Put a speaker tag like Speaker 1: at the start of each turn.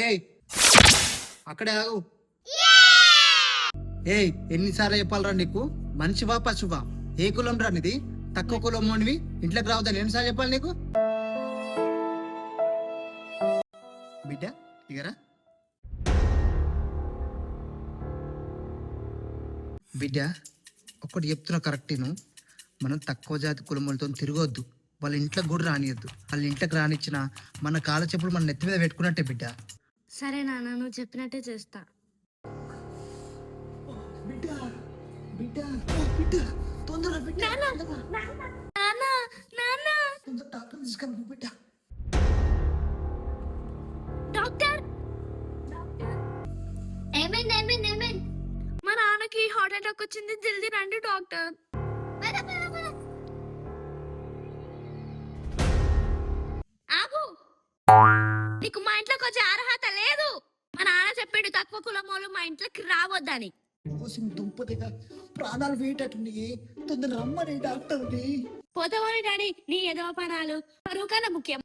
Speaker 1: ఏయ్ అక్కడే ఆగు. ఏయ్ ఎన్నిసార్లు చెప్పాలరా నీకు? మనిషివా పశువా? ఏ కులం రా నీది? తక్కువ కులం మోనివి ఇంట్లోకి రావద్దని ఎన్నిసార్లు చెప్పాలి నీకు? బిడ్డ ఇగరా బిడ్డ, ఒక్కటి చెప్తున్నా కరెక్టేను. మనం తక్కువ జాతి కులములతో తిరగొద్దు. వాళ్ళ ఇంట్లోకి కూడా రానియద్దు. వాళ్ళ ఇంట్లోకి రానిచ్చిన మన కాళ్ళ చెప్పులు మన నెత్తి మీద పెట్టుకున్నట్టే బిడ్డ.
Speaker 2: సరే నాన్న, నువ్వు చెప్పినట్టే చేస్తా.
Speaker 1: బిడ్డ బిడ్డ బిడ్డ తొందరగా బిడ్డ తొందర డాక్టర్ తీసుకురా బిడ్డ.
Speaker 2: డాక్టర్, ఏమైంది? మా నాన్నకి హార్ట్ అటాక్ వచ్చింది, జల్దీ రండి డాక్టర్. ఆగు, నీకు మా ఇంట్లోకి వచ్చే అర్హత లేదు. మా నాన్న చెప్పాడు తక్కువ కులం వాళ్ళు మా ఇంట్లోకి రావద్దని.
Speaker 1: దుంపదిగా ప్రాణాలు వేయటట్టున్నాయి. తొందర రమ్మని డాక్టర్ని.
Speaker 2: పోతావని డాడీ, నీ ఎదవ పనాలు పరువు కన్నా ముఖ్యం.